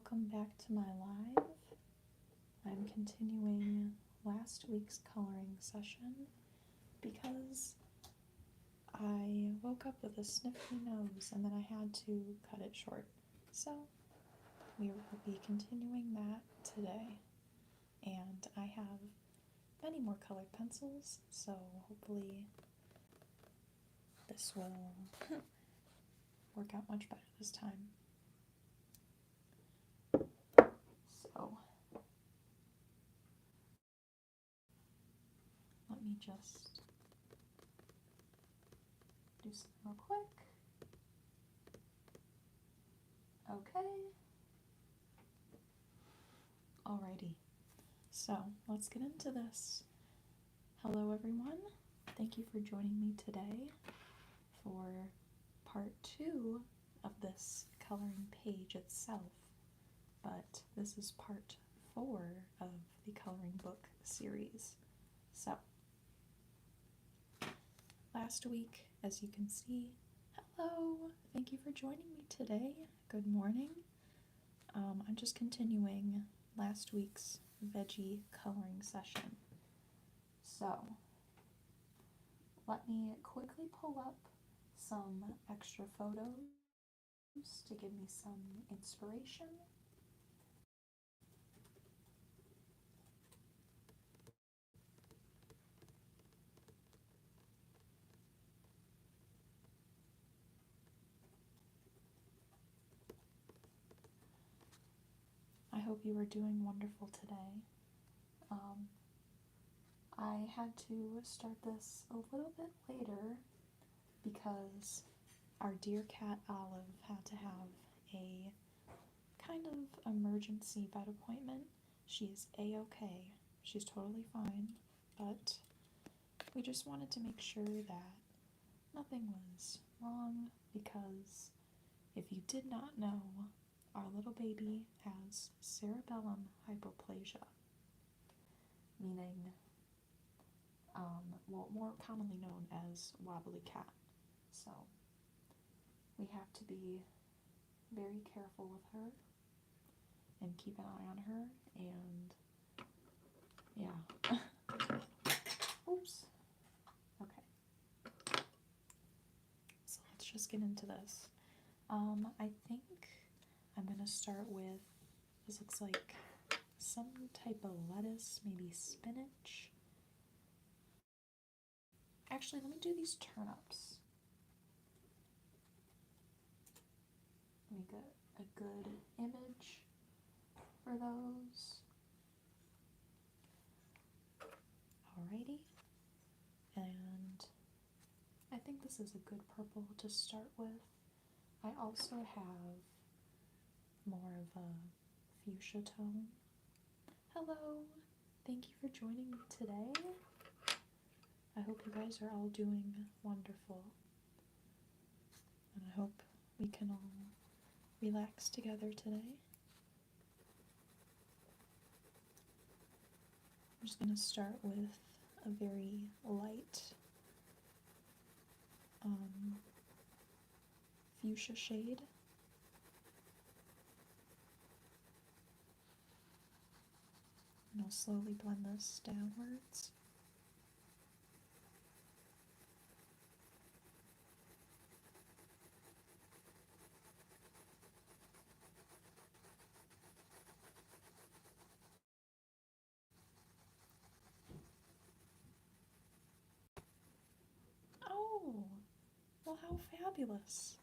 welcome back to my live. I'm continuing last week's coloring session because I woke up with a sniffly nose and then I had to cut it short. So we will be continuing that today. And I have many more colored pencils, so hopefully this will work out much better this time. So let me just do something real quick. Okay. Alrighty. So let's get into this. Hello everyone. Thank you for joining me today for part 2 of this coloring page itself. But this is part 4 of the coloring book series. So, last week, as you can see, hello! Thank you for joining me today. Good morning. I'm just continuing last week's veggie coloring session. So, let me quickly pull up some extra photos to give me some inspiration. I hope you are doing wonderful today. I had to start this a little bit later because our dear cat Olive had to have a kind of emergency vet appointment. She's a-okay. She's totally fine, but we just wanted to make sure that nothing was wrong because if you did not know, our little baby has cerebellum hypoplasia, meaning, well, more commonly known as wobbly cat. So we have to be very careful with her and keep an eye on her, and yeah. Oops. Okay. So let's just get into this. I think I'm gonna start with, this looks like some type of lettuce, maybe spinach. Actually, let me do these turnips. Let me get a good image for those. Alrighty. And I think this is a good purple to start with. I also have more of a fuchsia tone. Hello! Thank you for joining me today. I hope you guys are all doing wonderful. And I hope we can all relax together today. I'm just going to start with a very light fuchsia shade. And I'll slowly blend this downwards. Oh, well, how fabulous.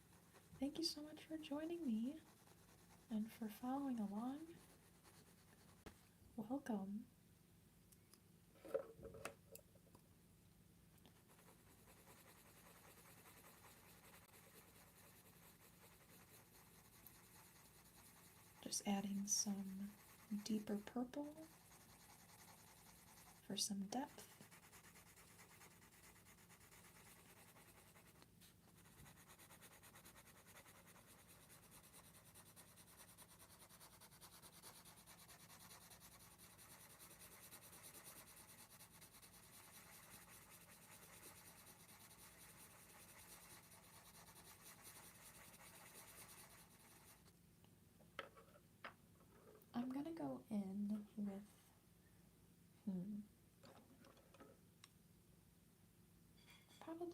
Thank you so much for joining me and for following along. Welcome. Just adding some deeper purple for some depth.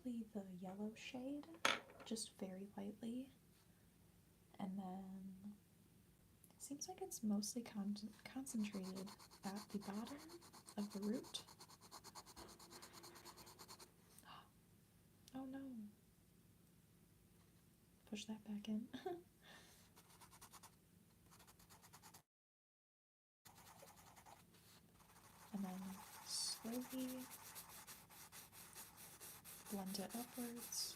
basically the yellow shade, just very lightly. And then it seems like it's mostly concentrated at the bottom of the root. Oh no. Push that back in. And then slowly blend it upwards.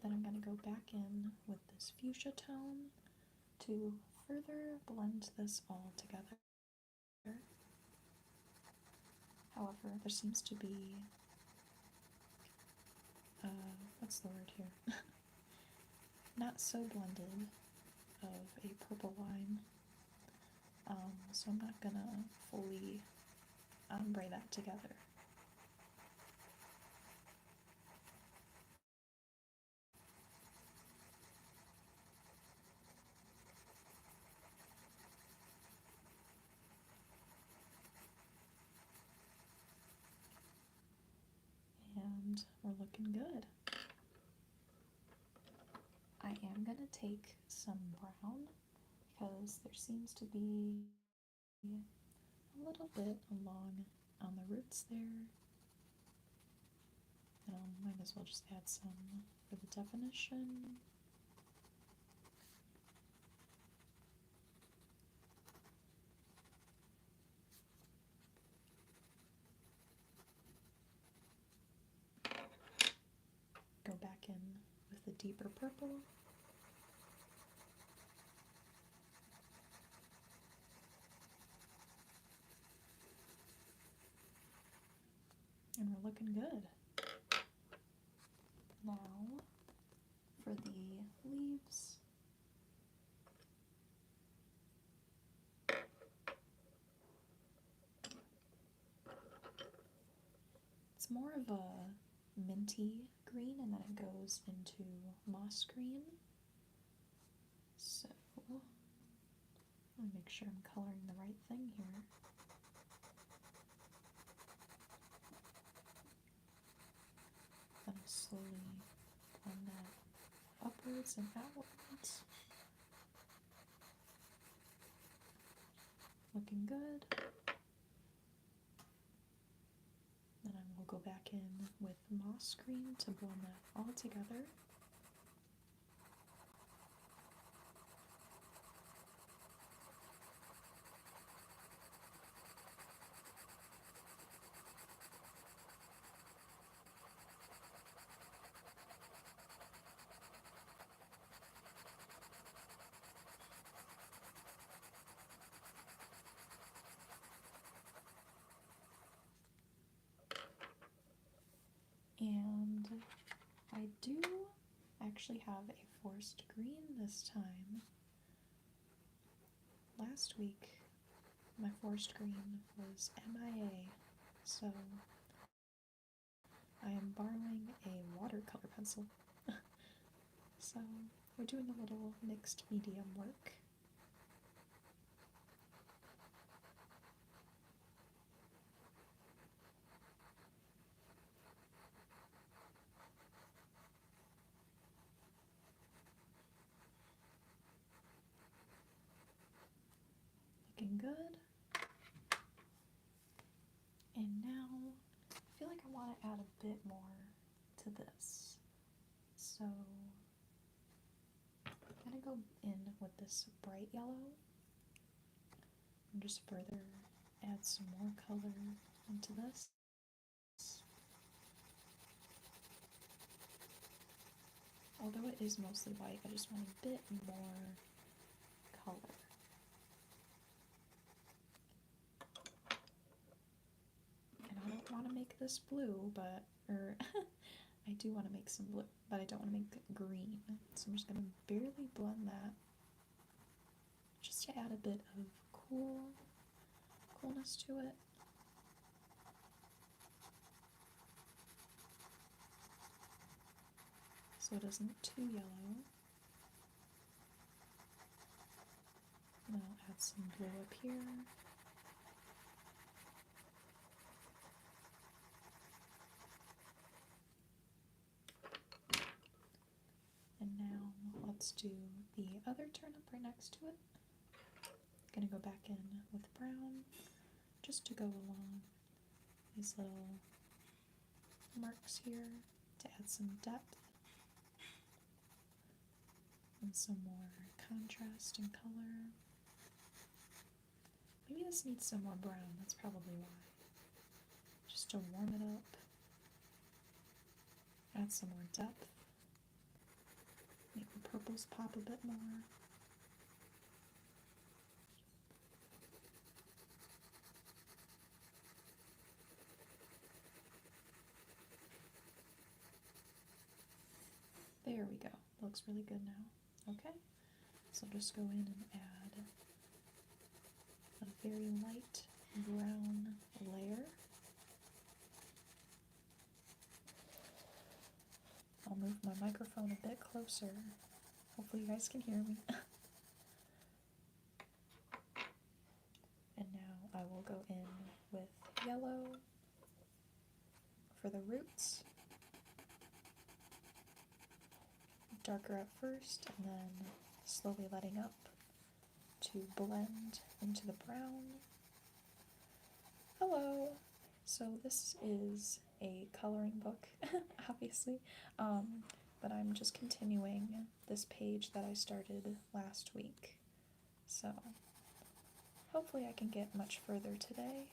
Then I'm going to go back in with this fuchsia tone to further blend this all together. However, there seems to be, what's the word here? Not so blended of a purple line. So I'm not going to fully ombre that together. And we're looking good. I am going to take some brown because there seems to be a little bit along on the roots there. And I might as well just add some for the definition. Go back in with the deeper purple. And we're looking good. Now, for the leaves, it's more of a minty green and then it goes into moss green. So, let me make sure I'm coloring the right thing here. Then I'll slowly blend that upwards and outwards. Looking good. Then I will go back in with moss green to blend that all together. And I do actually have a forest green this time. Last week, my forest green was MIA, so I am borrowing a watercolor pencil. So we're doing a little mixed medium work. Looking good. And now I feel like I want to add a bit more to this. So I'm going to go in with this bright yellow and just further add some more color into this. Although it is mostly white, I just want a bit more color. And I don't want to make this blue, but, I do want to make some blue, but I don't want to make it green. So I'm just going to barely blend that just to add a bit of coolness to it. So it isn't too yellow. And I'll add some blue up here. And now let's do the other turnip right next to it. Gonna go back in with brown just to go along these little marks here to add some depth and some more contrast and color. Maybe this needs some more brown, that's probably why. Just to warm it up. Add some more depth. Make the purples pop a bit more. There we go. Looks really good now. Okay, so just go in and add a very light brown layer. I'll move my microphone a bit closer. Hopefully you guys can hear me. And now I will go in with yellow for the roots. Darker at first and then slowly letting up to blend into the brown. Hello! So this is a coloring book, obviously, but I'm just continuing this page that I started last week. So hopefully I can get much further today.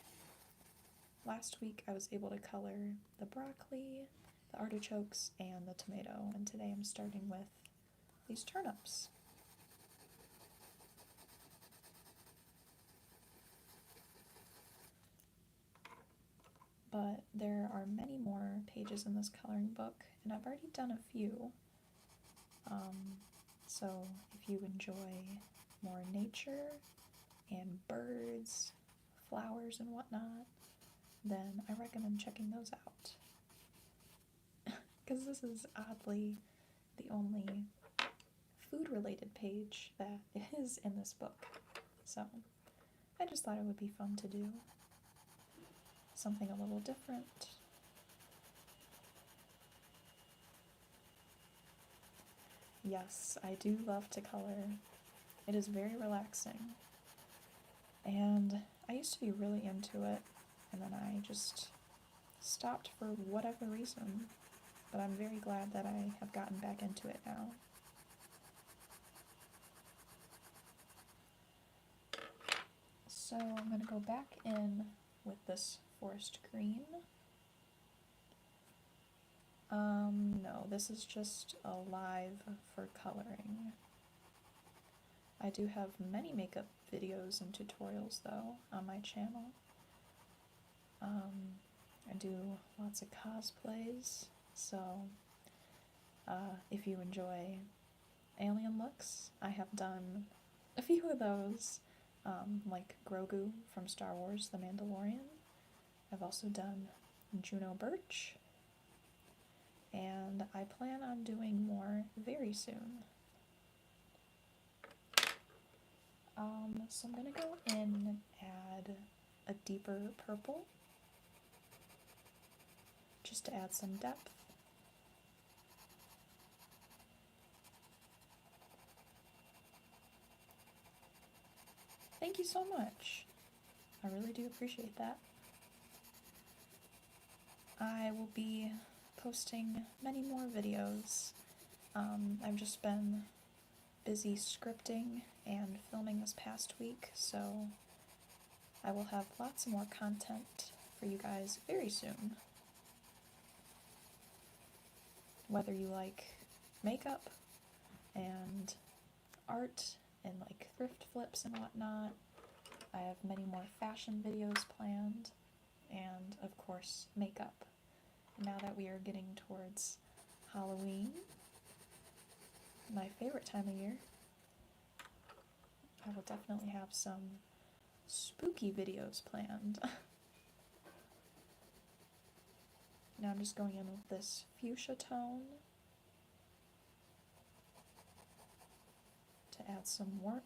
Last week I was able to color the broccoli, the artichokes, and the tomato, and today I'm starting with these turnips. But there are many more pages in this coloring book, and I've already done a few. So if you enjoy more nature and birds, flowers, and whatnot, then I recommend checking those out. Because this is oddly the only food-related page that is in this book. So I just thought it would be fun to do. Something a little different. Yes, I do love to color. It is very relaxing. And I used to be really into it, and then I just stopped for whatever reason. But I'm very glad that I have gotten back into it now. So I'm going to go back in with this forest green. No, this is just a live for coloring. I do have many makeup videos and tutorials though on my channel. I do lots of cosplays, so if you enjoy alien looks, I have done a few of those, like Grogu from Star Wars The Mandalorian. I've also done Juno Birch, and I plan on doing more very soon. So I'm going to go in and add a deeper purple, just to add some depth. Thank you so much. I really do appreciate that. I will be posting many more videos. I've just been busy scripting and filming this past week, so I will have lots more content for you guys very soon. Whether you like makeup and art and like thrift flips and whatnot, I have many more fashion videos planned, and of course makeup. Now that we are getting towards Halloween, my favorite time of year, I will definitely have some spooky videos planned. Now I'm just going in with this fuchsia tone to add some warmth.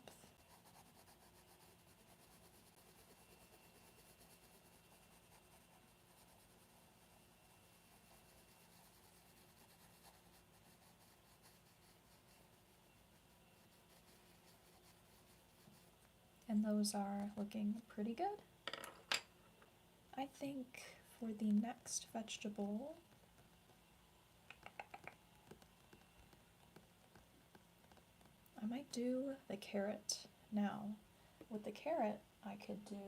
And those are looking pretty good. I think for the next vegetable, I might do the carrot now. With the carrot, I could do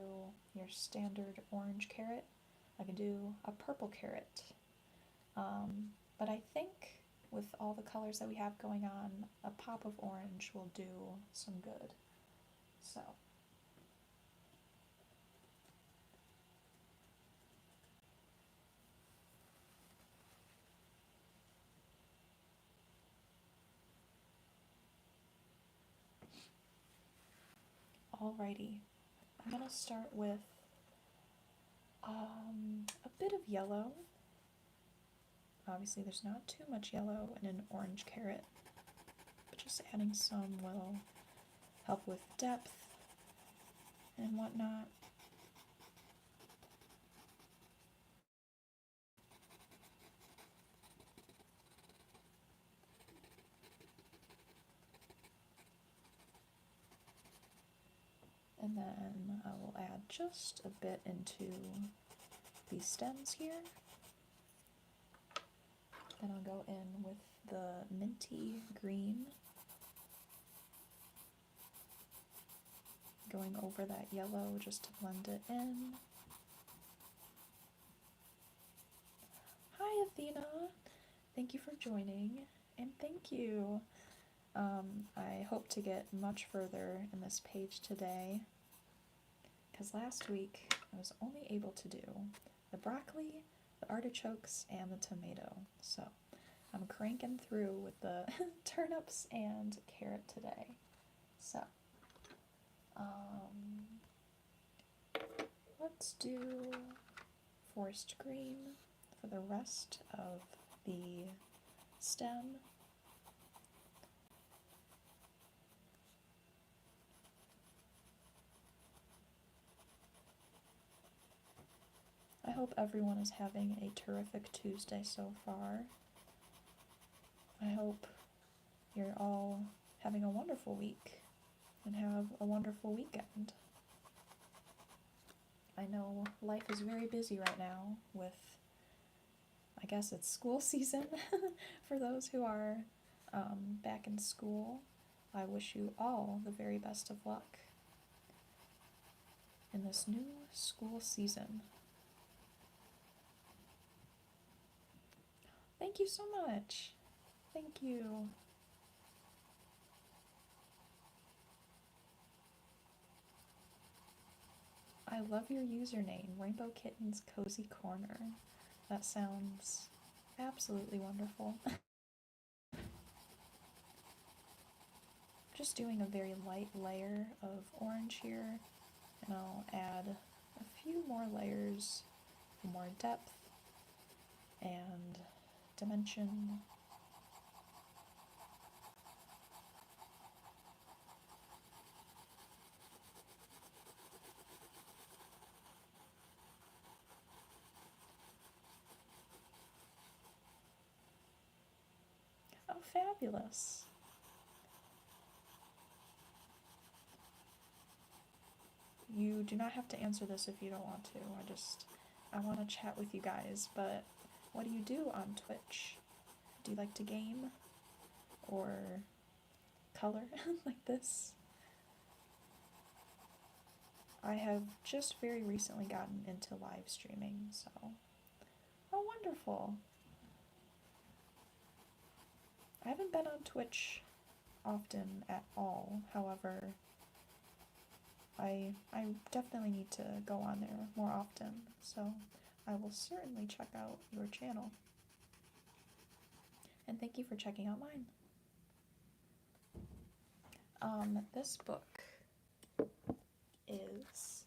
your standard orange carrot. I could do a purple carrot. But I think with all the colors that we have going on, a pop of orange will do some good. So. Alrighty, I'm gonna start with a bit of yellow. Obviously there's not too much yellow in an orange carrot, but just adding some will help with depth and whatnot. And then I will add just a bit into the stems here. Then I'll go in with the minty green, going over that yellow just to blend it in. Hi Athena, thank you for joining, and thank you. I hope to get much further in this page today, because last week I was only able to do the broccoli, the artichokes, and the tomato, so I'm cranking through with the turnips and carrot today. So, let's do forest green for the rest of the stem. I hope everyone is having a terrific Tuesday so far. I hope you're all having a wonderful week and have a wonderful weekend. I know life is very busy right now with, I guess it's school season for those who are back in school. I wish you all the very best of luck in this new school season. Thank you so much. Thank you. I love your username, Rainbow Kitten's Cozy Corner. That sounds absolutely wonderful. Just doing a very light layer of orange here, and I'll add a few more layers for more depth and dimension. Oh, fabulous. You do not have to answer this if you don't want to. I want to chat with you guys, but what do you do on Twitch? Do you like to game? Or color like this? I have just very recently gotten into live streaming, so... Oh, wonderful. I haven't been on Twitch often at all, however, I definitely need to go on there more often, so I will certainly check out your channel. And thank you for checking out mine. This book is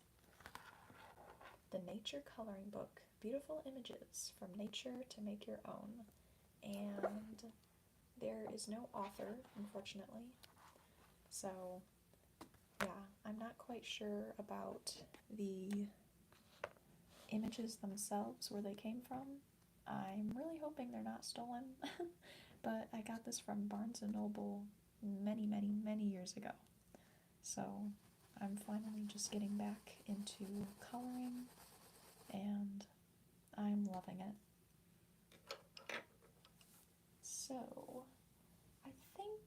the Nature Coloring Book, Beautiful Images from Nature to Make Your Own. And there is no author, unfortunately. So, yeah, I'm not quite sure about the images themselves, where they came from. I'm really hoping they're not stolen, but I got this from Barnes & Noble many, many, many years ago. So I'm finally just getting back into coloring, and I'm loving it. So I think,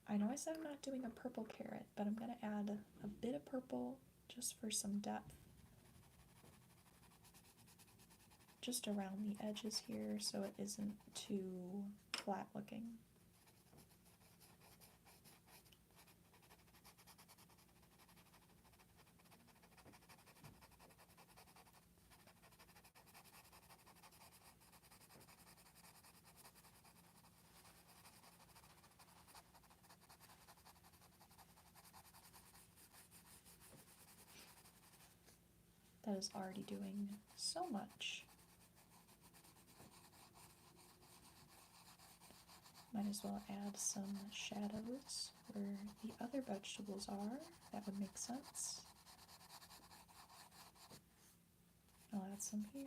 I know I said I'm not doing a purple carrot, but I'm going to add a bit of purple just for some depth, just around the edges here so it isn't too flat looking. That is already doing so much. Might as well add some shadows where the other vegetables are. That would make sense. I'll add some here.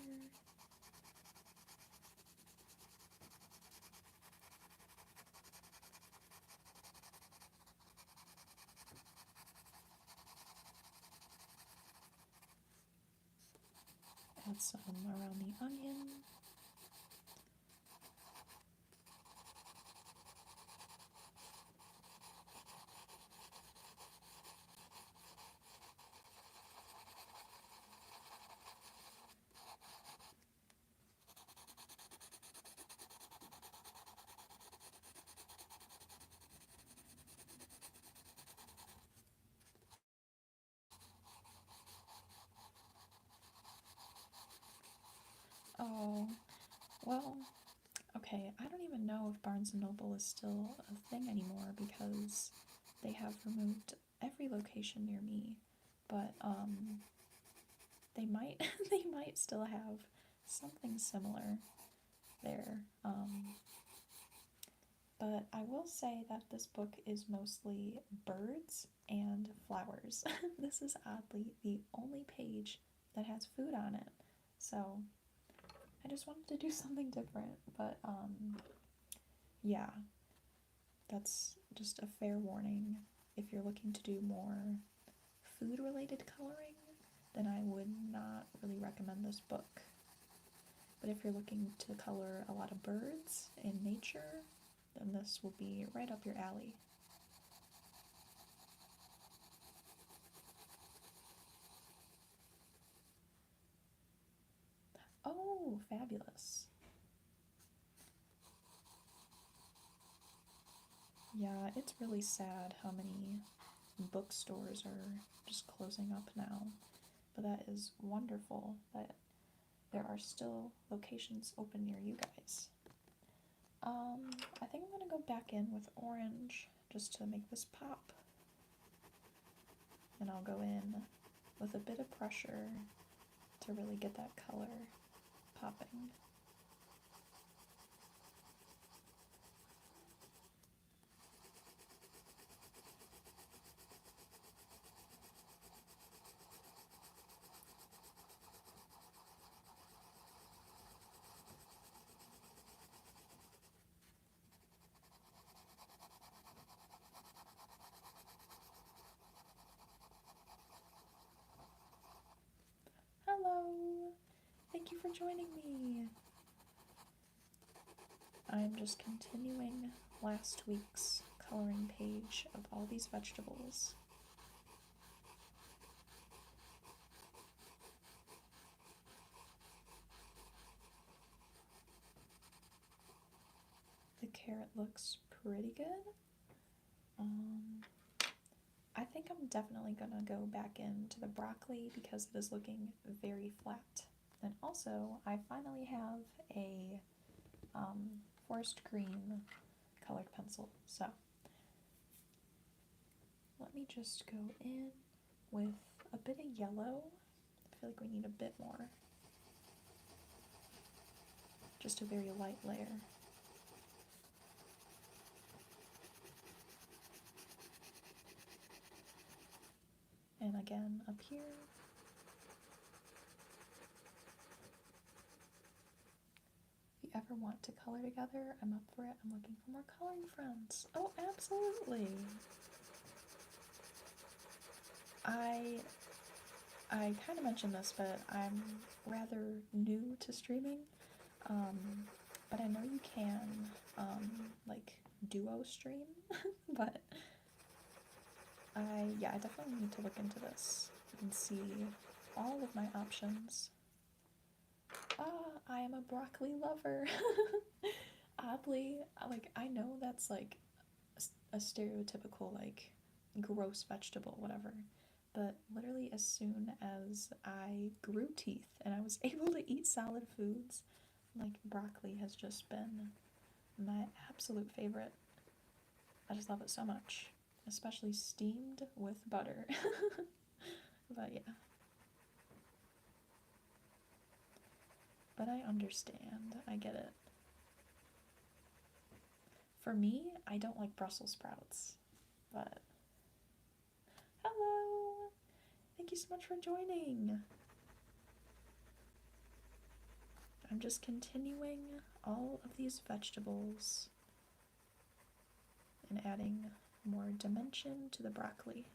Add some around the onion. Oh, well, okay, I don't even know if Barnes & Noble is still a thing anymore because they have removed every location near me, but they might they might still have something similar there. But I will say that this book is mostly birds and flowers. This is oddly the only page that has food on it. So I just wanted to do something different, but yeah, that's just a fair warning. If you're looking to do more food related coloring, then I would not really recommend this book. But if you're looking to color a lot of birds in nature, then this will be right up your alley. Oh, fabulous. Yeah, it's really sad how many bookstores are just closing up now. But that is wonderful that there are still locations open near you guys. I think I'm gonna go back in with orange just to make this pop. And I'll go in with a bit of pressure to really get that color popping. Hello! Thank you for joining me. I'm just continuing last week's coloring page of all these vegetables. The carrot looks pretty good. I think I'm definitely gonna go back into the broccoli because it is looking very flat. And also, I finally have a forest green colored pencil, so let me just go in with a bit of yellow. I feel like we need a bit more. Just a very light layer. And again up here. If you ever want to color together, I'm up for it. I'm looking for more coloring friends. Oh, absolutely. I kind of mentioned this, but I'm rather new to streaming. But I know you can like duo stream, but I definitely need to look into this and see all of my options. I am a broccoli lover. Oddly, like I know that's like a stereotypical like gross vegetable, whatever. But literally as soon as I grew teeth and I was able to eat solid foods, like broccoli has just been my absolute favorite. I just love it so much, especially steamed with butter. But yeah. But I understand. I get it. For me, I don't like Brussels sprouts. But hello! Thank you so much for joining. I'm just continuing all of these vegetables and adding more dimension to the broccoli.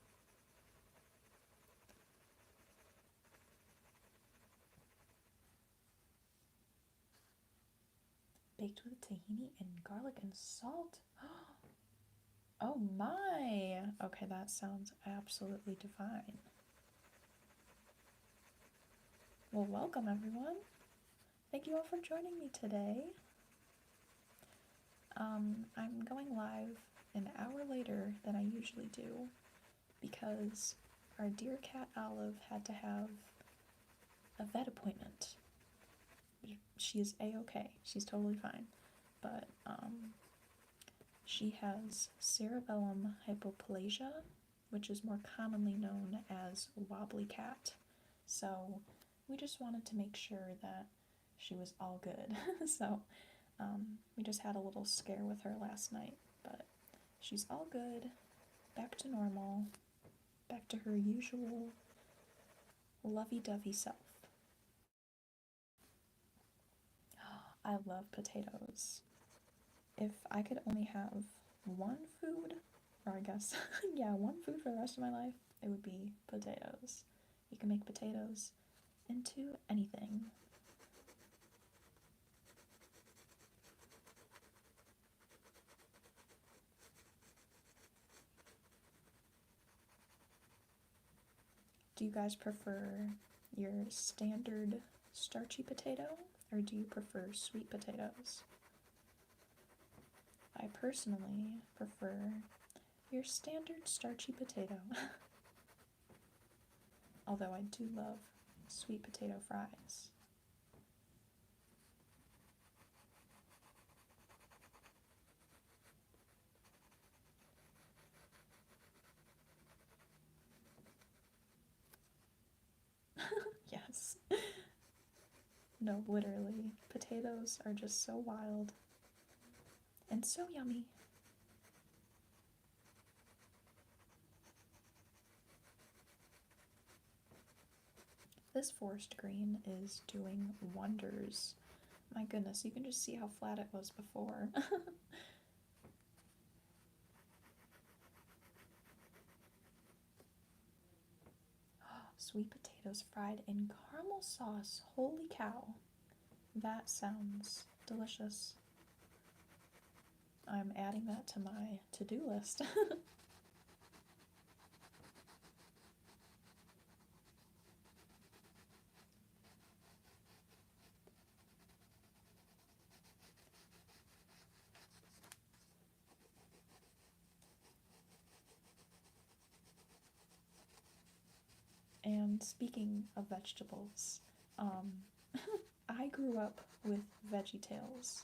Baked with tahini and garlic and salt. Oh my! Okay, that sounds absolutely divine. Well, welcome everyone. Thank you all for joining me today. I'm going live an hour later than I usually do because our dear cat Olive had to have a vet appointment. She is a-okay. She's totally fine. But she has cerebellum hypoplasia, which is more commonly known as wobbly cat. So we just wanted to make sure that she was all good. So we just had a little scare with her last night, but she's all good, back to normal, back to her usual lovey-dovey self. I love potatoes. If I could only have one food, or I guess, yeah, one food for the rest of my life, it would be potatoes. You can make potatoes into anything. Do you guys prefer your standard starchy potato, or do you prefer sweet potatoes? I personally prefer your standard starchy potato. Although I do love sweet potato fries. Yes. No, literally. Potatoes are just so wild. And so yummy. This forest green is doing wonders. My goodness, you can just see how flat it was before. Sweet potatoes fried in caramel sauce. Holy cow. That sounds delicious. I'm adding that to my to-do list. And speaking of vegetables, I grew up with VeggieTales,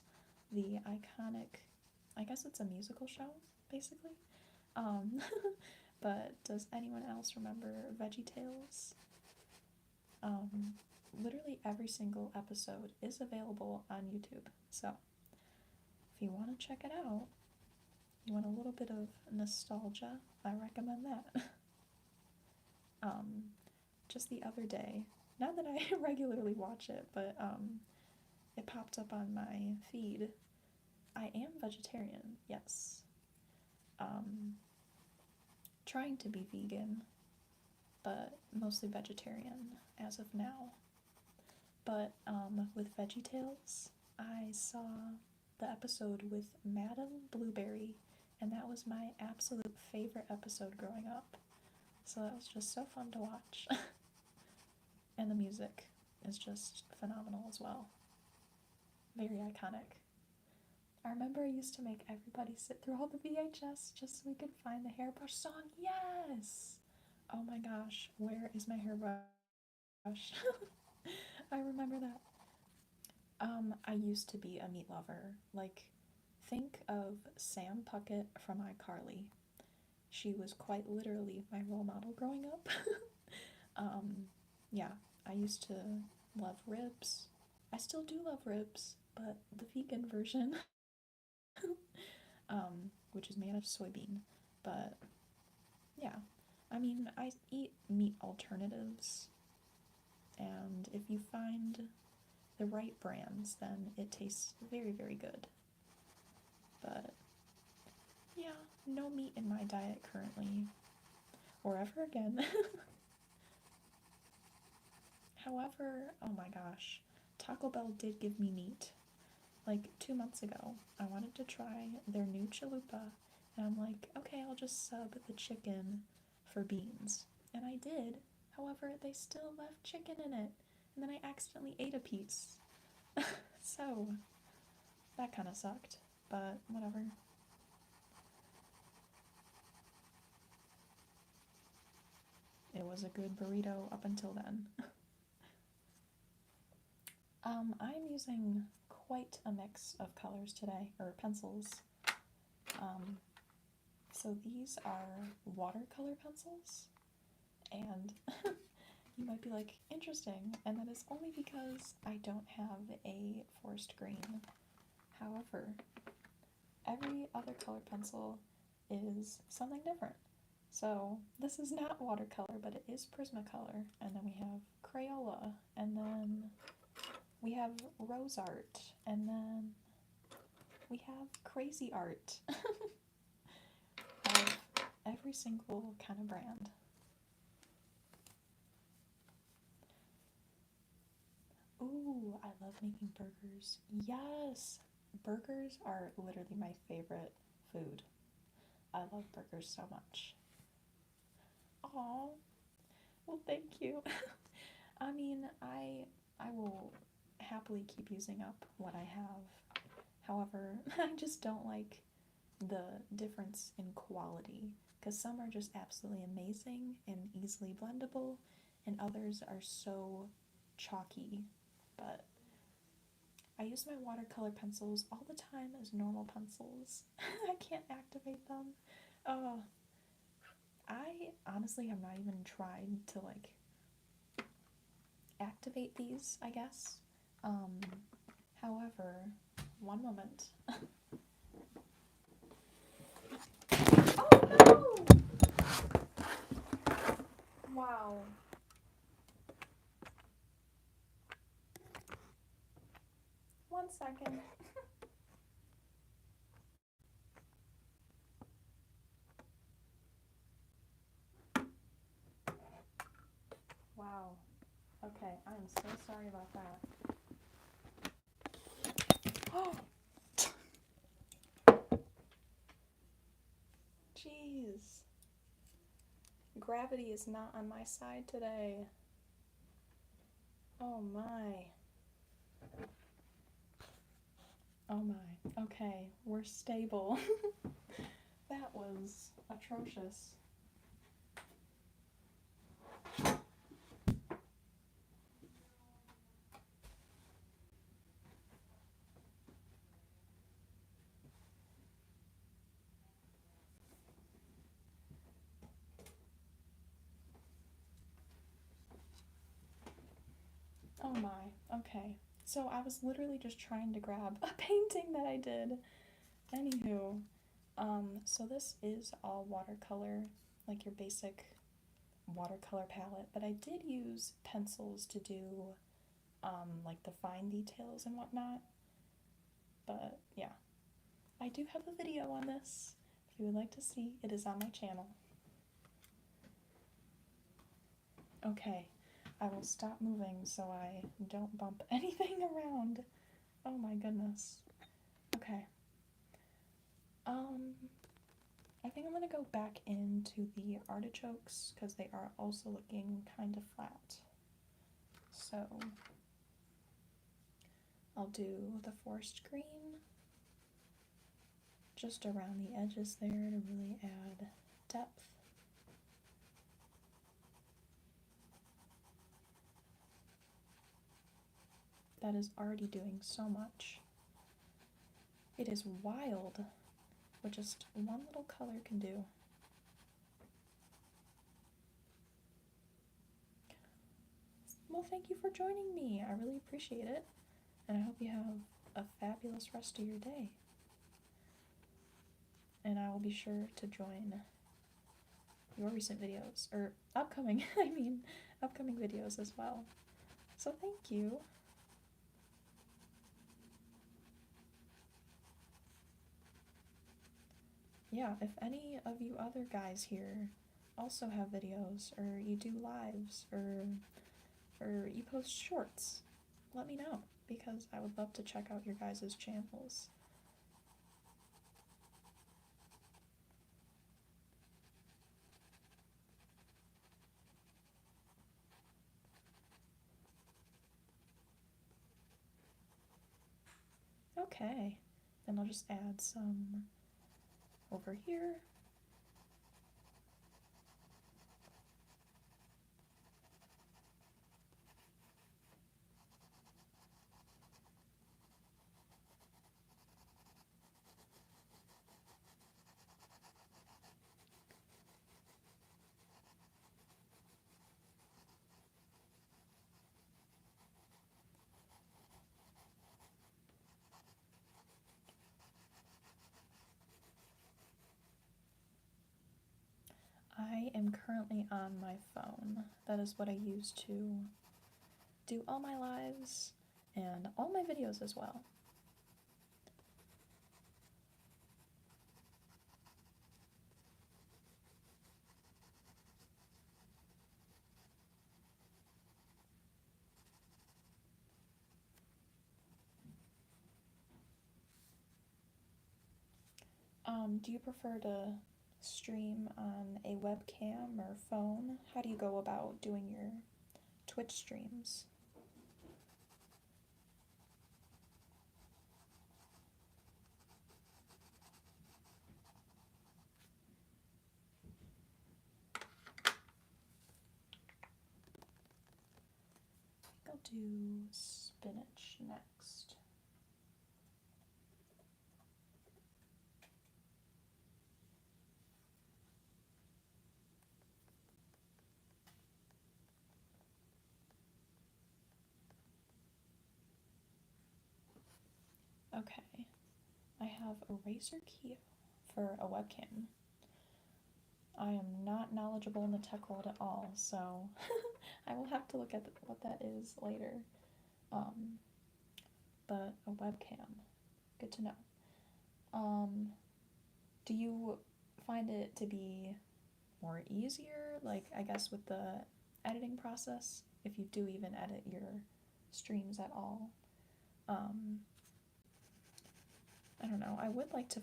the iconic, I guess it's a musical show, basically. Um, But does anyone else remember VeggieTales? Literally every single episode is available on YouTube. So if you want to check it out, you want a little bit of nostalgia, I recommend that. Just the other day, not that I regularly watch it, but it popped up on my feed. I am vegetarian, yes. Trying to be vegan, but mostly vegetarian as of now. But with VeggieTales, I saw the episode with Madame Blueberry, and that was my absolute favorite episode growing up. So that was just so fun to watch. And the music is just phenomenal as well. Very iconic. I remember I used to make everybody sit through all the VHS just so we could find the hairbrush song. Yes! Oh my gosh, where is my hairbrush? I remember that. I used to be a meat lover. Like, think of Sam Puckett from iCarly. She was quite literally my role model growing up. Yeah, I used to love ribs. I still do love ribs, but the vegan version, which is made of soybean. But yeah, I mean, I eat meat alternatives, and if you find the right brands, then it tastes very, very good. But yeah, no meat in my diet currently, or ever again. However, oh my gosh, Taco Bell did give me meat. Like 2 months ago, I wanted to try their new chalupa, and I'm like, okay, I'll just sub the chicken for beans. And I did. However, they still left chicken in it, and then I accidentally ate a piece. So, that kind of sucked, but whatever. It was a good burrito up until then. I'm using quite a mix of colors today, or pencils. So these are watercolor pencils, and you might be like, interesting, and that is only because I don't have a forest green. However, every other color pencil is something different. So this is not watercolor, but it is Prismacolor, and then we have Crayola, and then we have Rose Art, and then we have Crazy Art. Of every single kind of brand. Ooh, I love making burgers. Yes! Burgers are literally my favorite food. I love burgers so much. Aw, well, thank you. I mean, I will happily keep using up what I have. However, I just don't like the difference in quality, because some are just absolutely amazing and easily blendable, and others are so chalky. But I use my watercolor pencils all the time as normal pencils. I can't activate them. Oh, I honestly have not even tried to like activate these, I guess. However, one moment. Oh no! Wow. One second. Wow. Okay, I'm so sorry about that. Oh! Jeez. Gravity is not on my side today. Oh my. Oh my. Okay, we're stable. That was atrocious. Oh my, okay. So I was literally just trying to grab a painting that I did. Anywho, so this is all watercolor, like your basic watercolor palette, but I did use pencils to do like the fine details and whatnot. But yeah, I do have a video on this. If you would like to see, it is on my channel. Okay, I will stop moving so I don't bump anything around. Oh my goodness. Okay. I think I'm gonna go back into the artichokes because they are also looking kind of flat. So I'll do the forest green just around the edges there to really add depth. That is already doing so much. It is wild what just one little color can do. Well, thank you for joining me. I really appreciate it. And I hope you have a fabulous rest of your day. And I will be sure to join your recent videos, or upcoming, upcoming videos as well. So thank you. Yeah, if any of you other guys here also have videos, or you do lives, or you post shorts, let me know, because I would love to check out your guys' channels. Okay, then I'll just add some over here. I am currently on my phone. That is what I use to do all my lives and all my videos as well. Do you prefer to stream on a webcam or phone? How do you go about doing your Twitch streams? I'll do spinach next. Okay, I have a Razer Key for a webcam. I am not knowledgeable in the tech world at all, so I will have to look at what that is later. But a webcam, good to know. Do you find it to be more easier, like I guess with the editing process, if you do even edit your streams at all? I don't know. I would like to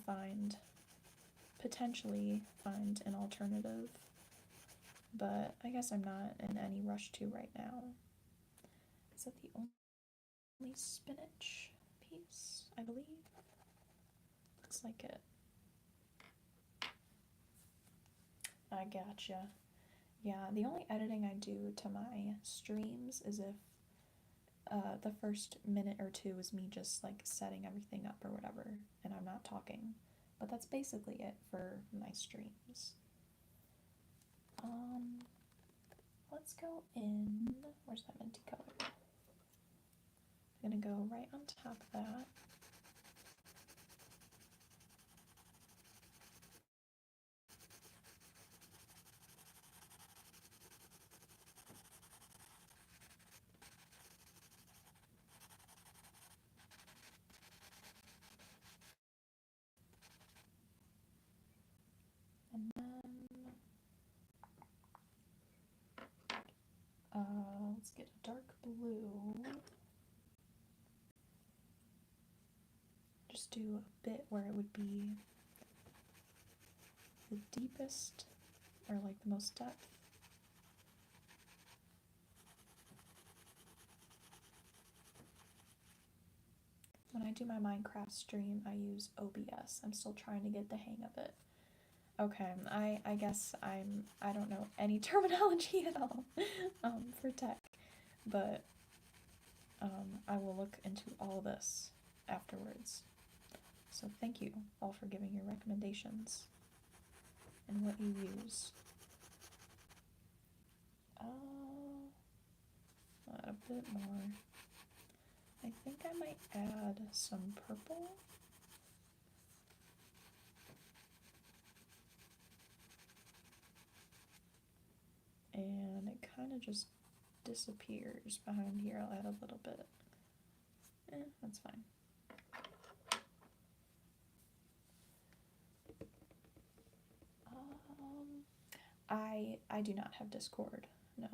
potentially find an alternative, but I guess I'm not in any rush to right now. Is that the only spinach piece? I believe. Looks like it. I gotcha. Yeah, the only editing I do to my streams is if the first minute or two is me just like setting everything up or whatever, and I'm not talking. But that's basically it for my streams. Let's go in. Where's that minty color? I'm gonna go right on top of that. And then let's get a dark blue. Just do a bit where it would be the deepest, or like the most depth. When I do my Minecraft stream, I use OBS. I'm still trying to get the hang of it. Okay, I guess I don't know any terminology at all for tech, but I will look into all this afterwards. So thank you all for giving your recommendations and what you use. Add a bit more. I think I might add some purple. And it kind of just disappears behind here. I'll add a little bit. That's fine. I do not have Discord, no.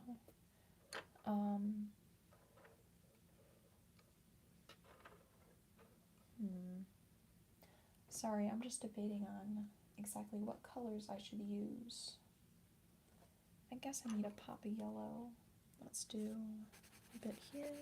Sorry, I'm just debating on exactly what colors I should use. I guess I need a pop of yellow. Let's do a bit here.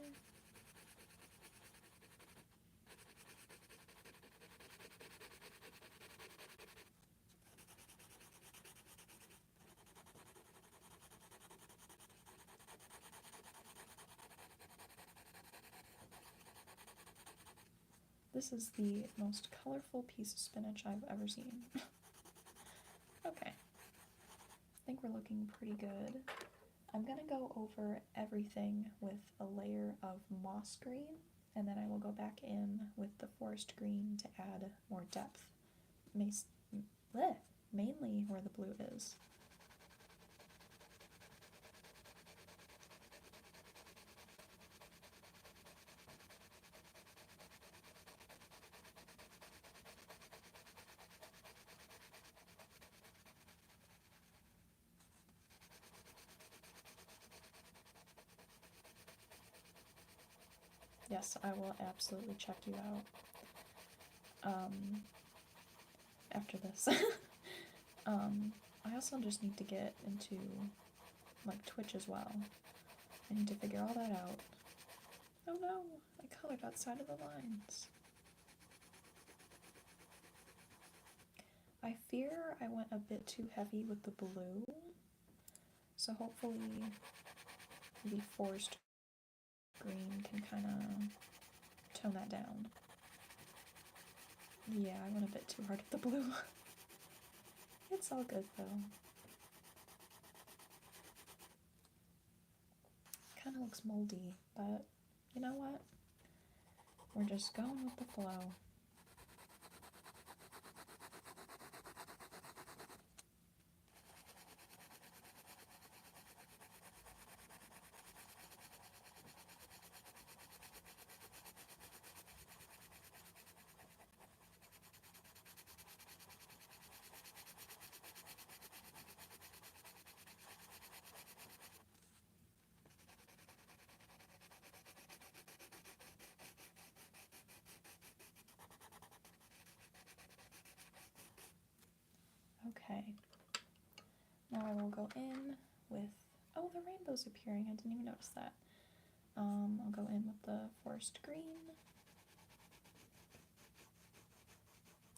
This is the most colorful piece of spinach I've ever seen. Okay. I think we're looking pretty good. I'm gonna go over everything with a layer of moss green, and then I will go back in with the forest green to add more depth. Mainly where the blue is. Yes, I will absolutely check you out after this. I also just need to get into like Twitch as well. I need to figure all that out. Oh no, I colored outside of the lines. I fear I went a bit too heavy with the blue, so hopefully the forest green can kind of tone that down. Yeah, I went a bit too hard with the blue. It's all good though. Kind of looks moldy, but you know what? We're just going with the flow. Okay, now I will go in with, oh, the rainbow's appearing, I didn't even notice that. I'll go in with the forest green.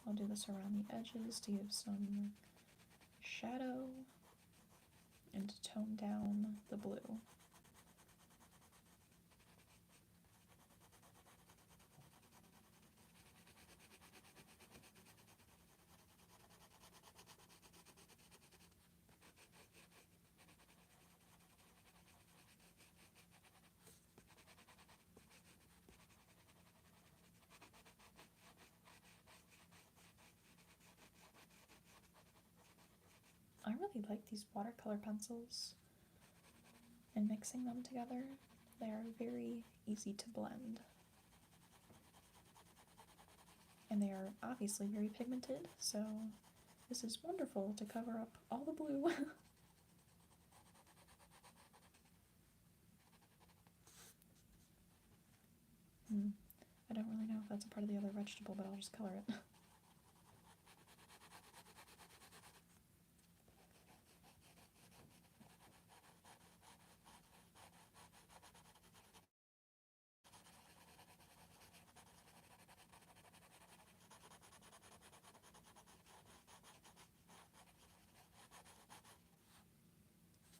I'll do this around the edges to give some shadow and to tone down the blue. really like these watercolor pencils and mixing them together. They are very easy to blend. And they are obviously very pigmented, so this is wonderful to cover up all the blue. I don't really know if that's a part of the other vegetable, but I'll just color it.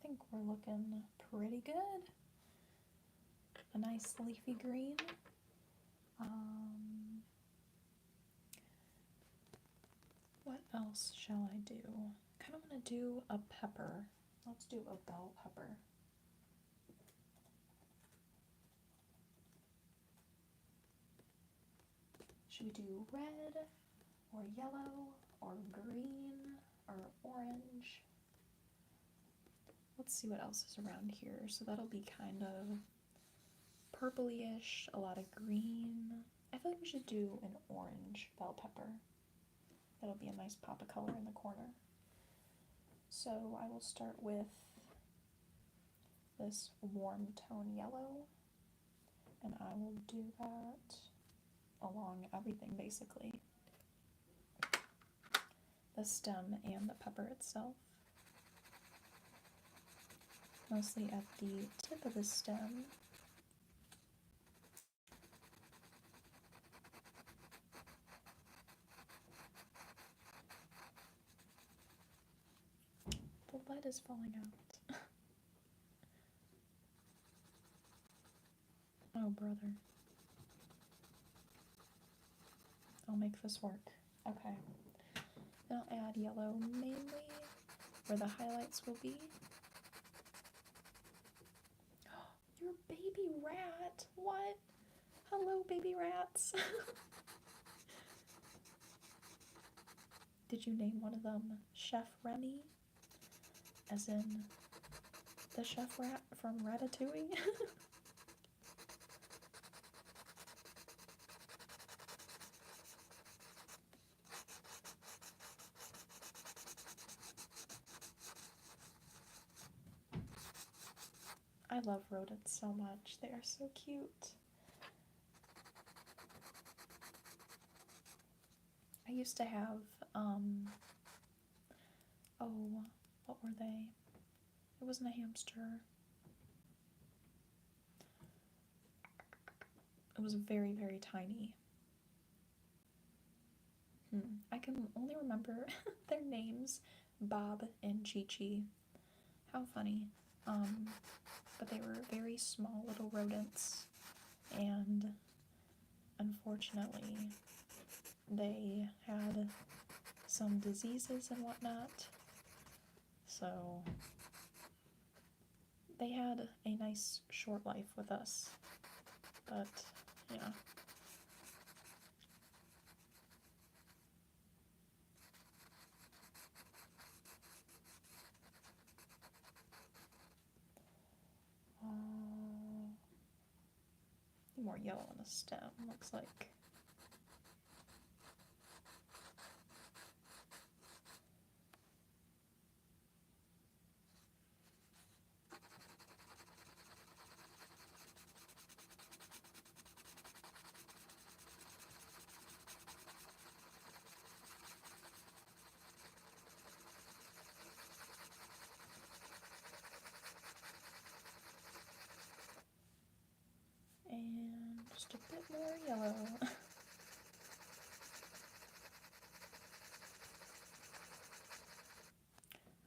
I think we're looking pretty good. A nice leafy green. What else shall I do? I kind of want to do a pepper. Let's do a bell pepper. Should we do red or yellow or green or orange? Let's see what else is around here. So that'll be kind of purpley-ish, a lot of green. I feel like we should do an orange bell pepper. That'll be a nice pop of color in the corner. So I will start with this warm tone yellow, and I will do that along everything basically. The stem and the pepper itself. Mostly at the tip of the stem. The lead is falling out. Oh, brother. I'll make this work. Okay. Then I'll add yellow mainly where the highlights will be. Your baby rat! What? Hello, baby rats! Did you name one of them Chef Remy? As in the chef rat from Ratatouille? I love rodents so much. They are so cute. I used to have, oh, what were they? It wasn't a hamster. It was very, very tiny. I can only remember their names, Bob and Chi-Chi. How funny. But they were very small little rodents, and unfortunately they had some diseases and whatnot, so they had a nice short life with us, but yeah. More yellow on the stem, looks like. And just a bit more yellow.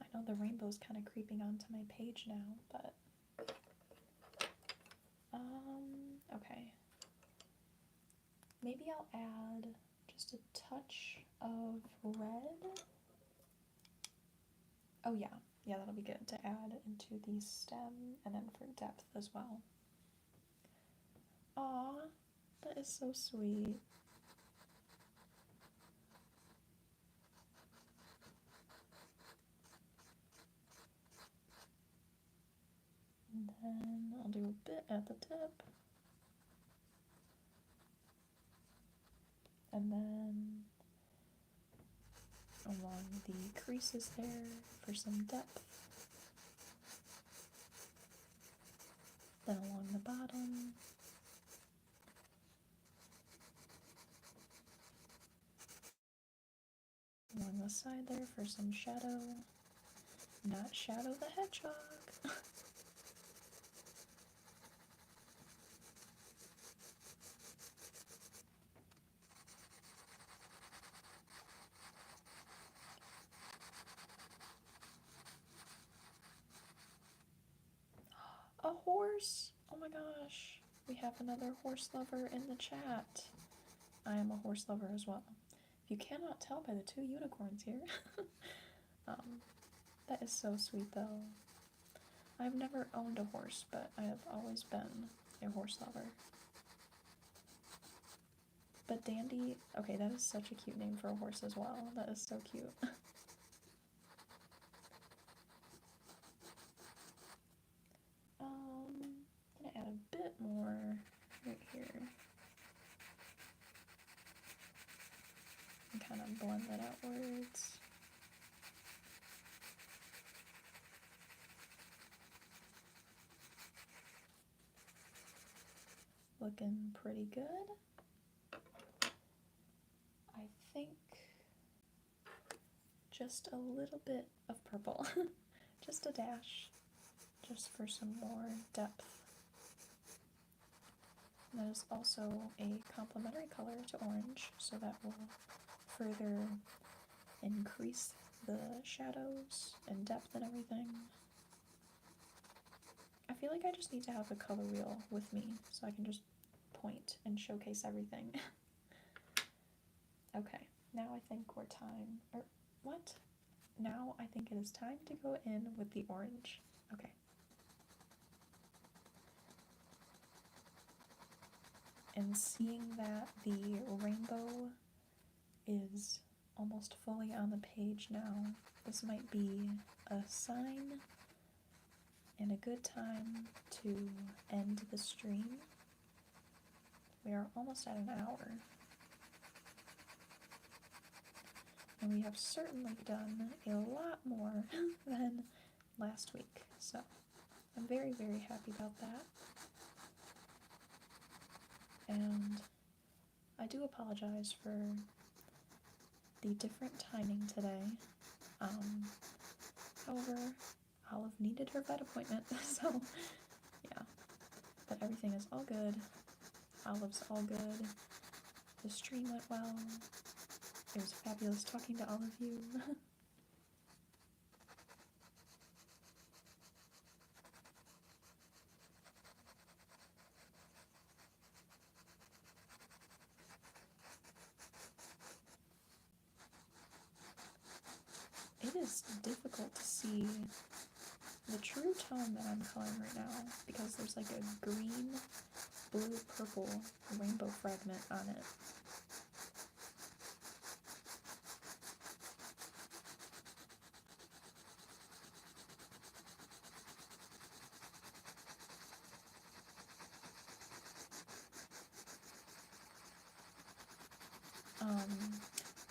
I know the rainbow's kind of creeping onto my page now, but okay. Maybe I'll add just a touch of red. Oh yeah, that'll be good to add into the stem and then for depth as well. Aw, that is so sweet. And then I'll do a bit at the tip. And then along the creases there for some depth. Then along the bottom. Along the side there for some shadow. Not Shadow the Hedgehog. A horse! Oh my gosh. We have another horse lover in the chat. I am a horse lover as well. If you cannot tell by the two unicorns here. That is so sweet though. I've never owned a horse, but I have always been a horse lover. But Dandy, okay, that is such a cute name for a horse as well. That is so cute. I'm gonna add a bit more right here. And kind of blend that outwards. Looking pretty good. I think just a little bit of purple. Just a dash. Just for some more depth. And that is also a complementary color to orange, so that will further increase the shadows and depth and everything. I feel like I just need to have a color wheel with me so I can just point and showcase everything. Okay, now I think we're what? Now I think it is time to go in with the orange. Okay. And seeing that the rainbow is almost fully on the page now, this might be a sign and a good time to end the stream. We are almost at an hour. And we have certainly done a lot more than last week, so I'm very, very happy about that. And I do apologize for the different timing today. However, Olive needed her vet appointment, so yeah. But everything is all good. Olive's all good. The stream went well. It was fabulous talking to all of you. It is difficult to see the true tone that I'm coloring right now because there's like a green, blue, purple rainbow fragment on it.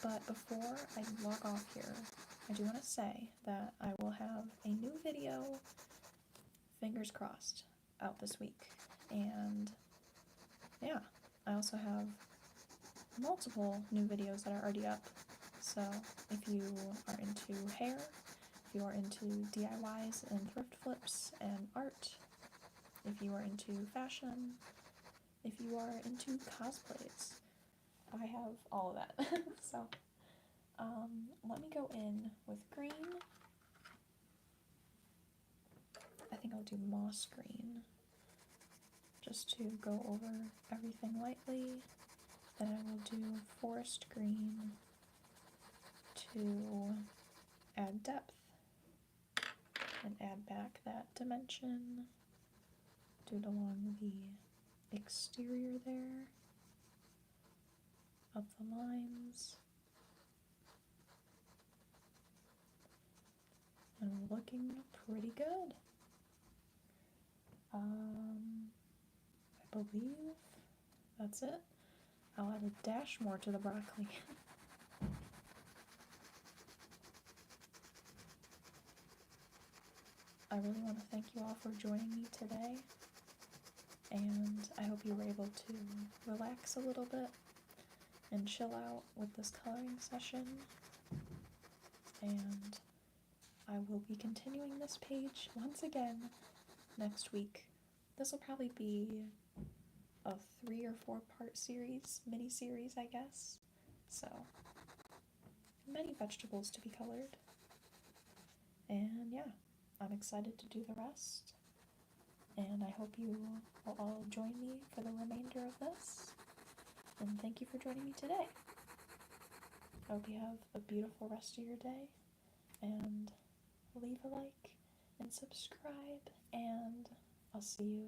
But before I log off here, I do want to say that I will have a new video, fingers crossed, out this week. And yeah, I also have multiple new videos that are already up. So if you are into hair, if you are into DIYs and thrift flips and art, if you are into fashion, if you are into cosplays, I have all of that. So let me go in with green. I think I'll do moss green just to go over everything lightly. Then I will do forest green to add depth and add back that dimension. Do it along the exterior there of the lines. And looking pretty good. I believe that's it. I'll add a dash more to the broccoli. I really want to thank you all for joining me today, and I hope you were able to relax a little bit and chill out with this coloring session. And I will be continuing this page once again next week. This will probably be a 3 or 4 part series, mini-series, I guess. So, many vegetables to be colored. And yeah, I'm excited to do the rest. And I hope you will all join me for the remainder of this. And thank you for joining me today. I hope you have a beautiful rest of your day. And leave a like and subscribe. And I'll see you